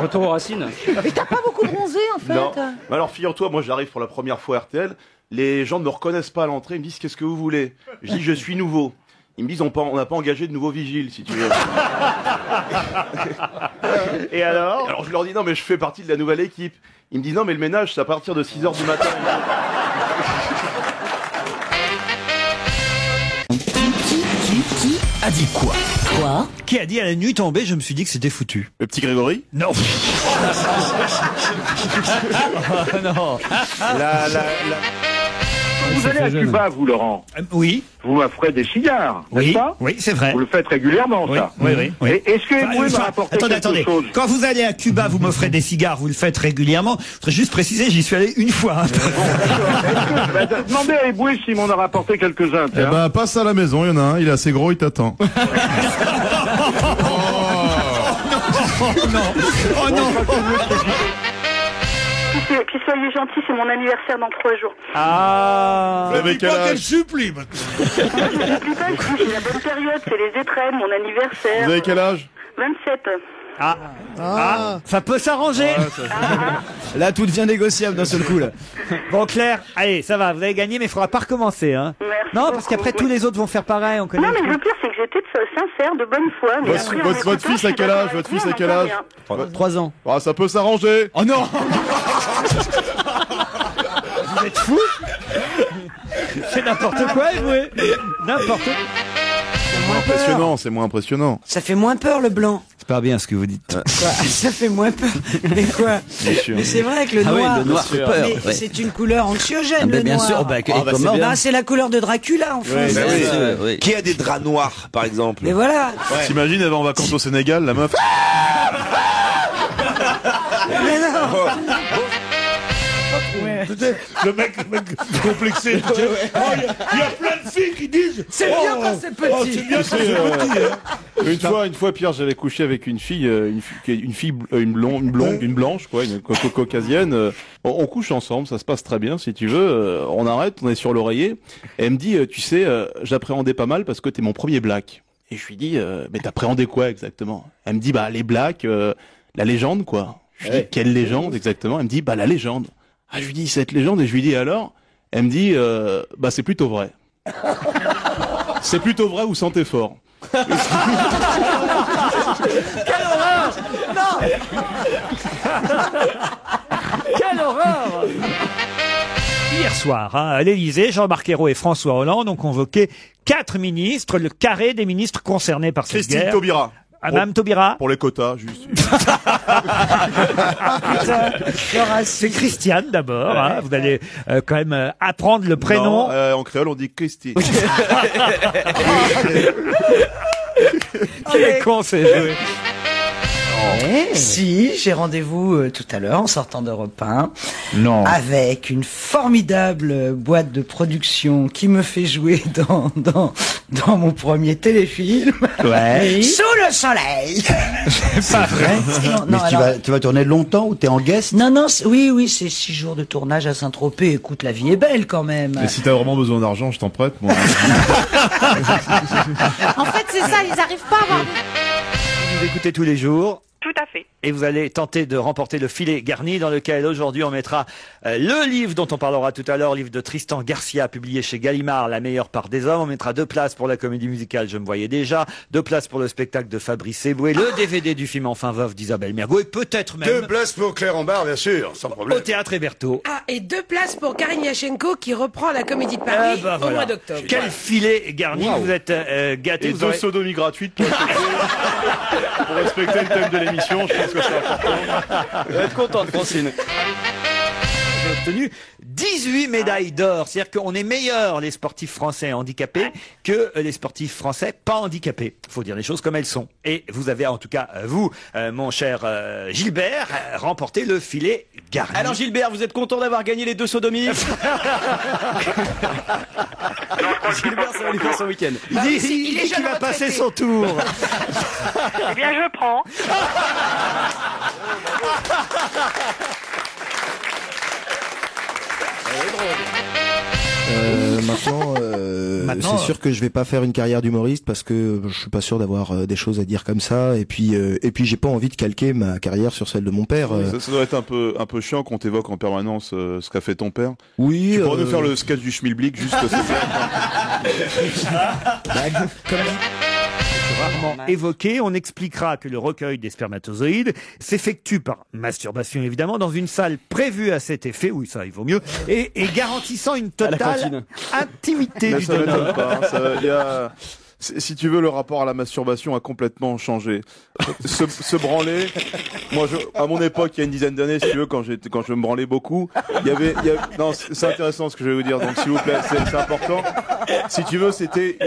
Retour aux racines. Mais t'as pas beaucoup bronzé en fait. Non. Mais alors, figure-toi, moi, j'arrive pour la première fois à RTL. Les gens ne me reconnaissent pas à l'entrée. Ils me disent, qu'est-ce que vous voulez? Je dis, je suis nouveau. Ils me disent, on n'a pas engagé de nouveaux vigiles, si tu veux. Et alors? Alors, je leur dis, non, mais je fais partie de la nouvelle équipe. Ils me disent, non, mais le ménage, c'est à partir de 6h du matin. Qui a dit quoi? Quoi? Qui a dit à la nuit tombée, je me suis dit que c'était foutu? Le petit Grégory? Non. Oh, non. Vous allez à Cuba, vous, Laurent? Oui. Vous m'offrez des cigares, n'est-ce Oui. pas? Oui, c'est vrai. Vous le faites régulièrement, Oui, ça. oui. Et est-ce que vous pouvez me rapporter attendez. quelque chose? Quand vous allez à Cuba, vous m'offrez des cigares, vous le faites régulièrement. Je voudrais juste préciser, j'y suis allé une fois. Demandez à Eboué s'il m'en a rapporté quelques-uns. Eh ben, passe à la maison, il y en a un, il est assez gros, il t'attend. Oh non. Puis soyez gentils, c'est mon anniversaire dans 3 jours. Ah. Vous avez quel âge? supplie, maintenant. Je ne dis pas, c'est la bonne période, c'est les étrennes, mon anniversaire. Vous avez quel âge? 27. Ça peut s'arranger. Là, tout devient négociable d'un seul coup, là. Bon, Claire, allez, ça va, vous avez gagné, mais il faudra pas recommencer, hein. Merci Non, beaucoup. parce qu'après, tous les autres vont faire pareil, on connaît. Non, mais le pire, c'est que j'étais sincère, de bonne foi. Mais après, en Votre écoutant, fils à je suis quel d'accord âge? avec Votre vous, fils à on quel entend âge? rien. 3 ans. Ah, ça peut s'arranger. Oh non. Vous êtes fous? C'est n'importe quoi, vous. N'importe quoi. C'est moins impressionnant. Ça fait moins peur le blanc. C'est pas bien ce que vous dites. Quoi? Ça fait moins peur. Mais quoi? Mais c'est vrai que le noir, le noir fait peur. mais Ouais. c'est une couleur anxiogène, le bien noir. sûr, comment? Bah, c'est la couleur de Dracula, en fait. Oui. Qui a des draps noirs, par exemple? Mais voilà. T'imagines, elle va en vacances au Sénégal, la meuf. Mais non. Le mec complexé. Il y a plein de filles qui disent. C'est bien quand c'est petit. C'est bien quand c'est petit. Une fois, Pierre, j'avais couché avec une une blanche, quoi, une caucasienne. On couche ensemble, ça se passe très bien, si tu veux. On arrête, on est sur l'oreiller. Et elle me dit, tu sais, j'appréhendais pas mal parce que t'es mon premier black. Et je lui dis, mais t'appréhendais quoi exactement? Elle me dit, bah les blacks, la légende, quoi. Je lui dis, quelle légende exactement? Elle me dit, bah la légende. Ah, je lui dis, cette légende, et je lui dis, alors? Elle me dit, bah c'est plutôt vrai. C'est plutôt vrai, vous sentez fort. Quelle horreur! Non! Quelle horreur! Hier soir, à l'Élysée, Jean-Marc Ayrault et François Hollande ont convoqué 4 ministres, le carré des ministres concernés par cette Christine guerre. Taubira. Ah, Mme Taubira. Pour les quotas, juste. C'est Christiane d'abord. Hein. Vous allez quand même apprendre le prénom. Non, en créole, on dit Christine. Qui est con, c'est joué. Si, j'ai rendez-vous tout à l'heure en sortant d'Europe 1 Non. avec une formidable boîte de production qui me fait jouer dans mon premier téléfilm. Ouais. Sous le soleil. C'est pas vrai. Non, alors- tu vas tourner longtemps ou t'es en guest? Non, oui, c'est 6 jours de tournage à Saint-Tropez. Écoute, la vie est belle quand même. Et si t'as vraiment besoin d'argent, je t'en prête, moi. En fait, c'est ça, ils arrivent pas à avoir... Vous écoutez tous les jours. Tout à fait. Et vous allez tenter de remporter le filet garni dans lequel aujourd'hui on mettra le livre dont on parlera tout à l'heure, livre de Tristan Garcia publié chez Gallimard, La meilleure part des hommes. On mettra 2 places pour la comédie musicale Je me voyais déjà, 2 places pour le spectacle de Fabrice Eboué, le DVD du film Enfin veuve d'Isabelle Mergo et peut-être même 2 places pour Claire Ambard, bien sûr, sans au problème. Théâtre Hébertot. Ah, et 2 places pour Karine Yachenko qui reprend la Comédie de Paris Ah bah au voilà. mois d'octobre. Quel filet garni, vous êtes gâtés. Et Vous 2 aurez- sodomies gratuites pour respecter le thème de l'émission, je pense que c'est important. Vous êtes contente, Francine. J'ai obtenu 18 médailles d'or. C'est-à-dire qu'on est meilleurs, les sportifs français handicapés, que les sportifs français pas handicapés. Il faut dire les choses comme elles sont. Et vous avez, en tout cas, vous, mon cher Gilbert, remporté le filet garni. Alors Gilbert, vous êtes content d'avoir gagné les 2 sodomies? Gilbert, ça va lui faire son week-end. Il dit il est qu'il jeune va retraité. passer son tour. Eh bien, je prends. Maintenant, c'est sûr que je vais pas faire une carrière d'humoriste parce que je suis pas sûr d'avoir des choses à dire comme ça. Et puis j'ai pas envie de calquer ma carrière sur celle de mon père. Ça doit être un peu chiant qu'on t'évoque en permanence ce qu'a fait ton père. Oui. Tu pourrais nous faire le sketch du Schmilblick juste. Rarement évoqué, on expliquera que le recueil des spermatozoïdes s'effectue par masturbation évidemment dans une salle prévue à cet effet, oui ça il vaut mieux, et garantissant une À la totale cantine. intimité Mais du ça m'étonne donneur. pas. Si tu veux, le rapport à la masturbation a complètement changé. Se branler, moi, à mon époque, il y a une dizaine d'années, si tu veux, quand je me branlais beaucoup, non, c'est intéressant ce que je vais vous dire, donc s'il vous plaît, c'est important. Si tu veux, c'était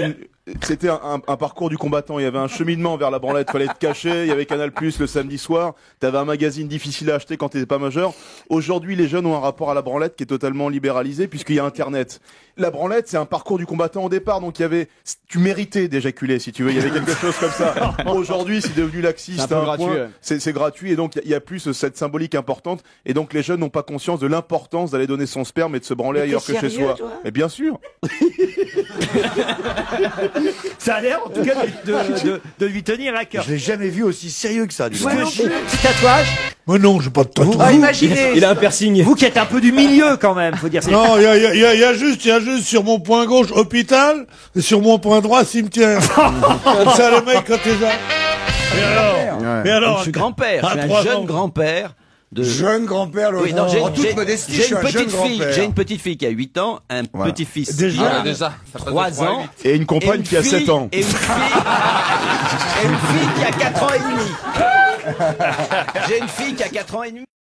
un parcours du combattant. Il y avait un cheminement vers la branlette, fallait te cacher. Il y avait Canal+ le samedi soir. T'avais un magazine difficile à acheter quand t'étais pas majeur. Aujourd'hui, les jeunes ont un rapport à la branlette qui est totalement libéralisé puisqu'il y a Internet. La branlette, c'est un parcours du combattant au départ, donc tu méritais d'éjaculer, si tu veux. Il y avait quelque chose comme ça. Aujourd'hui, c'est devenu laxiste C'est un peu à un gratuit, point. ouais. C'est gratuit et donc il y a plus cette symbolique importante. Et donc les jeunes n'ont pas conscience de l'importance d'aller donner son sperme et de se branler Mais ailleurs t'es que chez sérieux, soi. toi Mais bien sûr. Ça a l'air en tout cas de lui tenir à cœur. Je l'ai jamais vu aussi sérieux que ça. dis donc. Petit tatouage. Mais non, j'ai pas de tatouage. Ah, imaginez. Il a un piercing. Vous qui êtes un peu du milieu quand même, faut dire. Non, il y a juste sur mon point gauche hôpital et sur mon point droit cimetière. Comme ça, le mec, quand t'es là. Et alors Je suis grand-père. Je à suis un 3 jeune ans. grand-père. Jeune grand-père, Oui, non, j'ai en toute j'ai- modestie, j'ai je suis une un jeune petite fille. grand-père. J'ai une petite fille qui a 8 ans, un petit-fils Déjà. qui a 3 ans. Et une compagne qui a 7 ans. Et une fille qui a 4 ans et demi. J'ai une fille qui a 4 ans et demi.